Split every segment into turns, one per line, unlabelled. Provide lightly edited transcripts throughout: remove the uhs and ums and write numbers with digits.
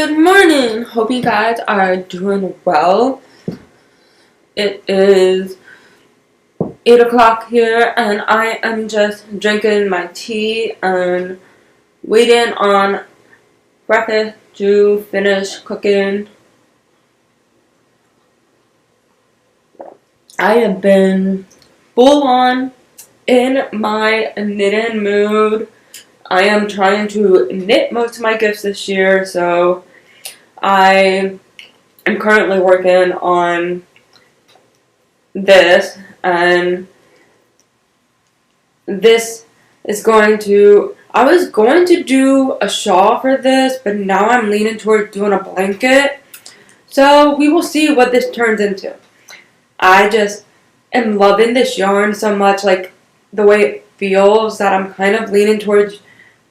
Good morning. Hope you guys are doing well. It is 8 o'clock here, and I am just drinking my tea and waiting on breakfast to finish cooking. I have been full on in my knitting mood. I am trying to knit most of my gifts this year, so I am currently working on this, and this is I was going to do a shawl for this, but now I'm leaning towards doing a blanket, so we will see what this turns into. I just am loving this yarn so much, like the way it feels, that I'm kind of leaning towards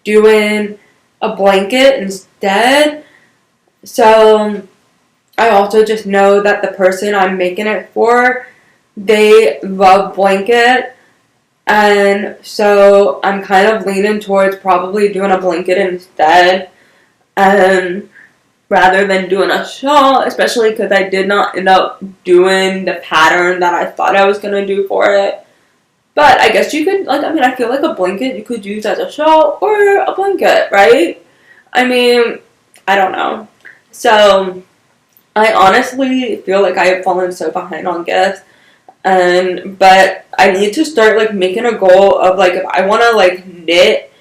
doing a blanket instead. So I also just know that the person I'm making it for, they love blanket, and so I'm kind of leaning towards probably doing a blanket instead, rather than doing a shawl, especially because I did not end up doing the pattern that I thought I was going to do for it. But I guess you could, I feel like a blanket you could use as a shawl or a blanket, right? I don't know. So I honestly feel like I have fallen so behind on gifts, but I need to start making a goal of if I want to knit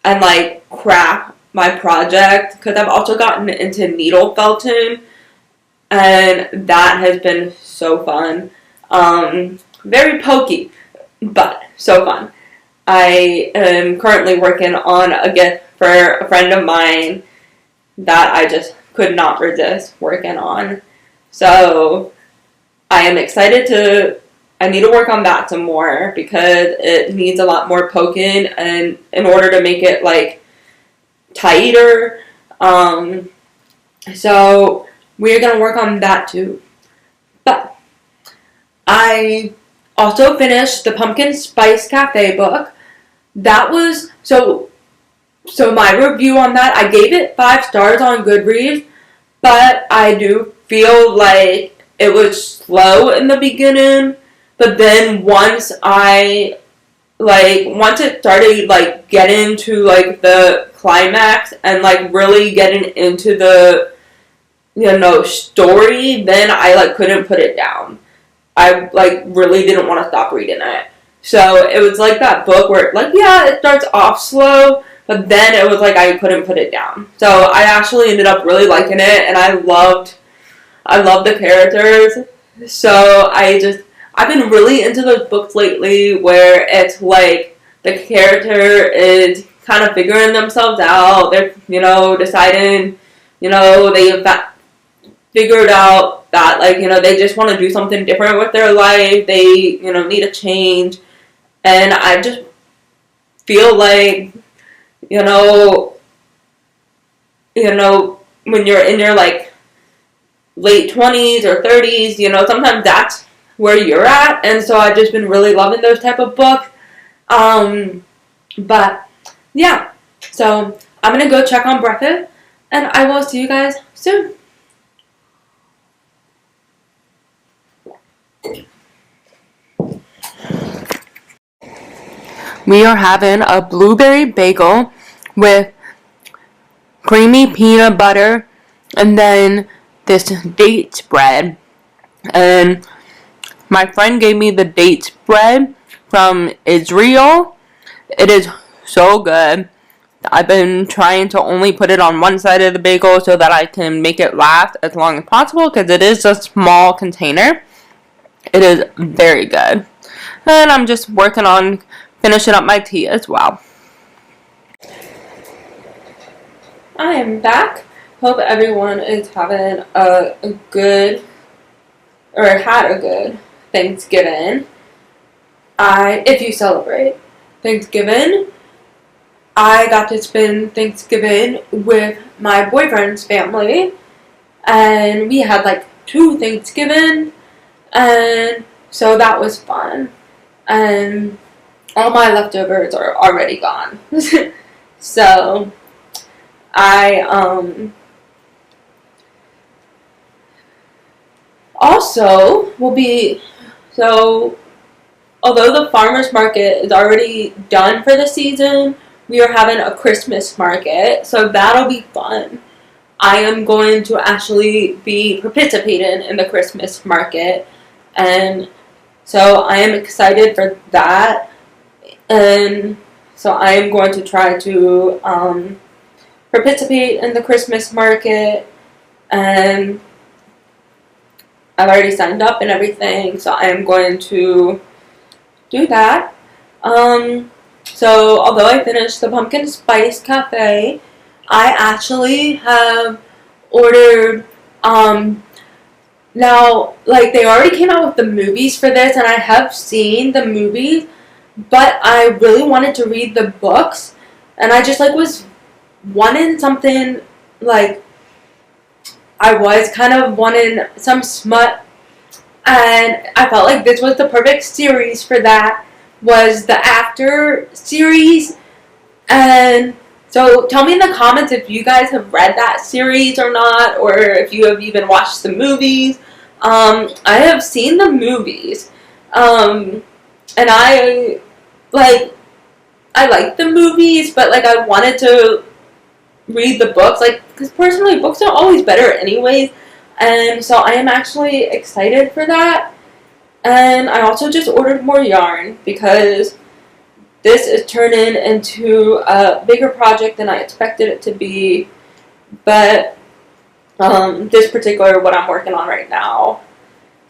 and craft my project, because I've also gotten into needle felting, and that has been so fun. Very pokey, but so fun. I am currently working on a gift for a friend of mine that I just could not resist working on. So I am excited I need to work on that some more, because it needs a lot more poking, and in order to make it tighter. So we're going to work on that too. But I also finished the Pumpkin Spice Cafe book. That was, so my review on that, I gave it 5 stars on Goodreads, but I do feel like it was slow in the beginning, but then once it started getting to the climax and really getting into the story, then I couldn't put it down. I really didn't want to stop reading it. So it was that book where it starts off slow, but then it was I couldn't put it down. So I actually ended up really liking it, and I loved the characters. So I've been really into those books lately where it's the character is kind of figuring themselves out. They're, deciding, they have figured out that, they just want to do something different with their life. They, need a change. And I just feel when you're in your, late 20s or 30s, sometimes that's where you're at. And so I've just been really loving those type of books. But, yeah. So I'm going to go check on breakfast, and I will see you guys soon. We are having a blueberry bagel with creamy peanut butter and then this dates bread. And my friend gave me the dates bread from Israel. It is so good. I've been trying to only put it on one side of the bagel so that I can make it last as long as possible, because it is a small container. It is very good. And I'm just working on finishing up my tea as well. I am back. Hope everyone is having a good, or had a good Thanksgiving. If you celebrate Thanksgiving, I got to spend Thanksgiving with my boyfriend's family, and we had 2 Thanksgiving, and so that was fun. And all my leftovers are already gone. So I Also, so although the farmers market is already done for the season, we are having a Christmas market, so that'll be fun. I am going to actually be participating in the Christmas market, and so I am excited for that. And so I am going to try to participate in the Christmas market, and I've already signed up and everything, so I am going to do that. So although I finished the pumpkin spice cafe, I actually have ordered now, like, they already came out with the movies for this, and I have seen the movies, but I really wanted to read the books, and I just like was wanting something like I was kind of wanting some smut, and I felt like this was the perfect series for that. Was the After series, and so tell me in the comments if you guys have read that series or not, or if you have even watched the movies. I have seen the movies, and like I like the movies, but like I wanted to read the books, like because personally books are always better anyways, and so I am actually excited for that. And I also just ordered more yarn because this is turning into a bigger project than I expected it to be, but this particular what I'm working on right now.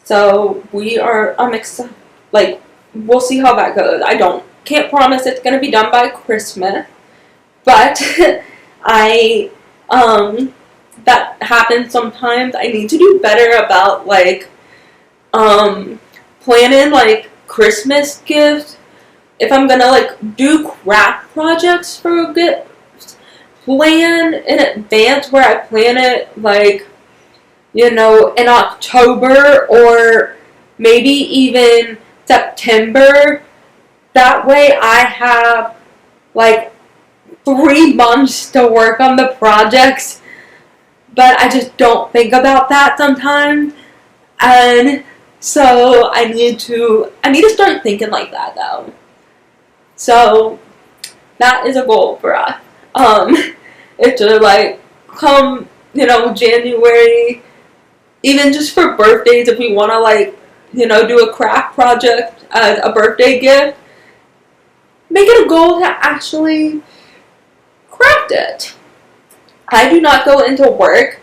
So I'm excited. Like, we'll see how that goes. Can't promise it's gonna be done by Christmas, but I that happens sometimes. I need to do better about like planning like Christmas gifts. If I'm gonna like do craft projects for gifts, plan in advance where I plan it like, in October or maybe even September. That way I have like 3 months to work on the projects, but I just don't think about that sometimes. And so I need to start thinking like that though. So that is a goal for us. It's to like come, January, even just for birthdays, if we want to like, do a craft project as a birthday gift, make it a goal to actually craft it. I do not go into work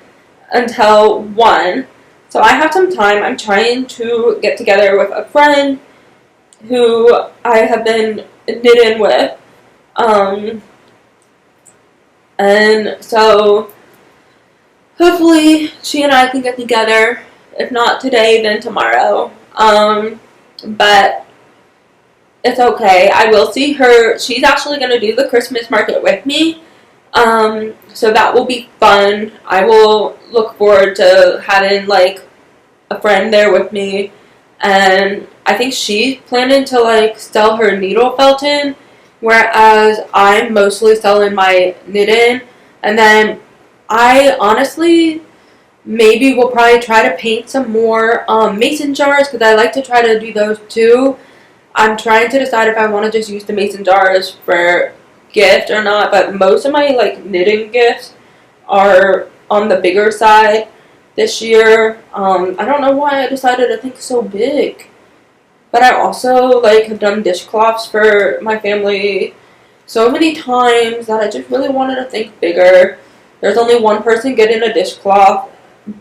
until 1, so I have some time. I'm trying to get together with a friend who I have been knitting with, and so hopefully she and I can get together. If not today, then tomorrow. But it's okay. I will see her. She's actually going to do the Christmas market with me. So that will be fun. I will look forward to having like a friend there with me. And I think she's planning to like sell her needle felting, whereas I'm mostly selling my knitting. And then I honestly maybe will probably try to paint some more mason jars, because I like to try to do those too. I'm trying to decide if I want to just use the mason jars for gift or not, but most of my like knitting gifts are on the bigger side this year. I don't know why I decided to think so big, but I also like have done dishcloths for my family so many times that I just really wanted to think bigger. There's only one person getting a dishcloth,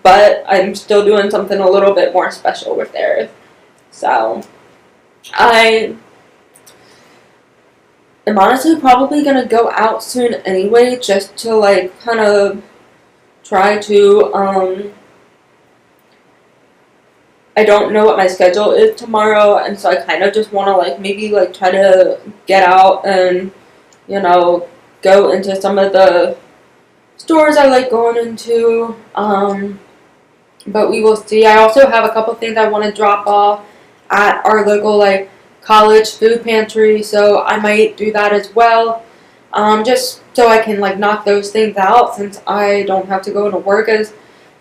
but I'm still doing something a little bit more special with theirs. So I am honestly probably gonna go out soon anyway, just to like kind of try to I don't know what my schedule is tomorrow, and so I kind of just want to like maybe like try to get out and go into some of the stores I like going into, but we will see. I also have a couple things I want to drop off at our local like college food pantry, so I might do that as well, just so I can like knock those things out since I don't have to go to work as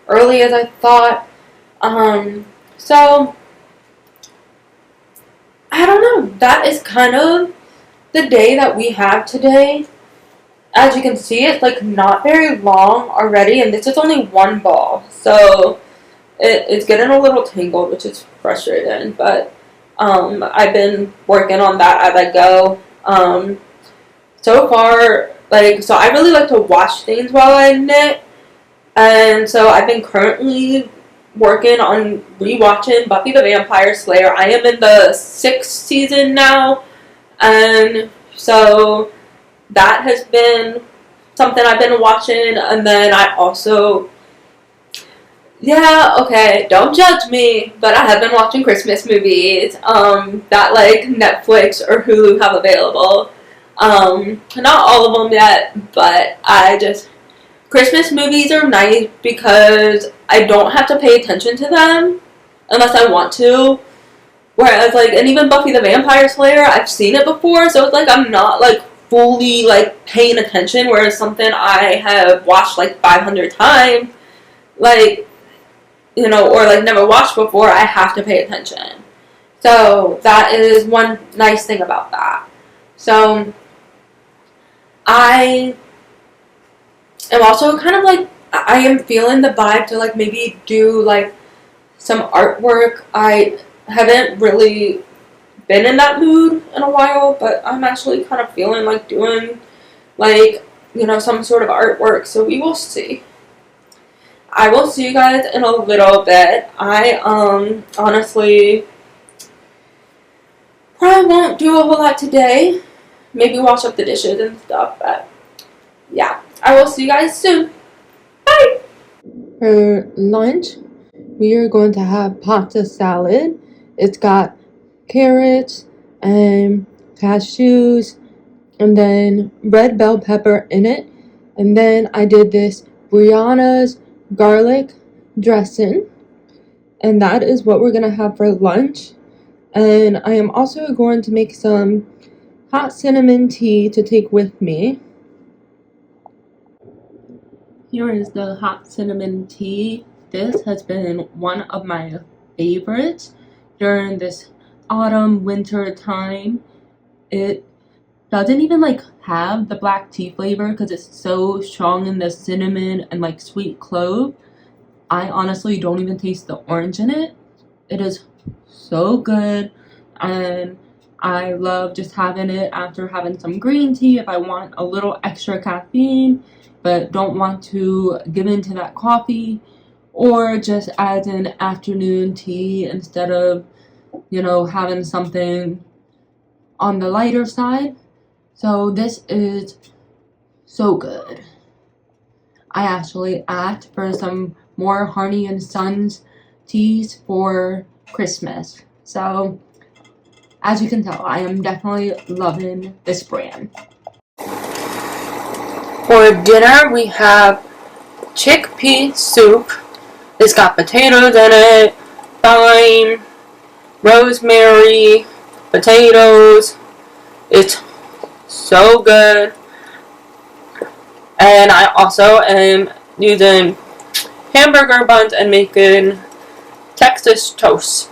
early as I thought. So, I don't know. That is kind of the day that we have today. As you can see, it's like not very long already, and this is only one ball. So, it's getting a little tangled, which is frustrating. But I've been working on that as I go. So far, so I really like to watch things while I knit. And so I've been currently working on rewatching Buffy the Vampire Slayer. I am in the 6th season now, and so that has been something I've been watching. And then I also, yeah, okay, don't judge me, but I have been watching Christmas movies that like Netflix or Hulu have available. Not all of them yet, but Christmas movies are nice because I don't have to pay attention to them unless I want to. Whereas, and even Buffy the Vampire Slayer, I've seen it before, so it's like I'm not, fully, paying attention, whereas something I have watched, 500 times, or, never watched before, I have to pay attention. So, that is one nice thing about that. So, I am also kind of I am feeling the vibe to maybe do some artwork. I haven't really been in that mood in a while, but I'm actually kind of feeling doing some sort of artwork, so we will see. I will see you guys in a little bit. I honestly probably won't do a whole lot today. Maybe wash up the dishes and stuff, but yeah. I will see you guys soon. Bye! For lunch, we are going to have pasta salad. It's got carrots and cashews and then red bell pepper in it. And then I did this Brianna's garlic dressing. And that is what we're going to have for lunch. And I am also going to make some hot cinnamon tea to take with me. Here is the hot cinnamon tea. This has been one of my favorites during this autumn, winter time. It doesn't even have the black tea flavor because it's so strong in the cinnamon and sweet clove. I honestly don't even taste the orange in it. It is so good, and I love just having it after having some green tea if I want a little extra caffeine but don't want to give in to that coffee, or just as an afternoon tea instead of, having something on the lighter side. So this is so good. I actually asked for some more Harney and Sons teas for Christmas. So, as you can tell, I am definitely loving this brand. For dinner, we have chickpea soup. It's got potatoes in it, thyme, rosemary, potatoes. It's so good. And I also am using hamburger buns and making Texas toast.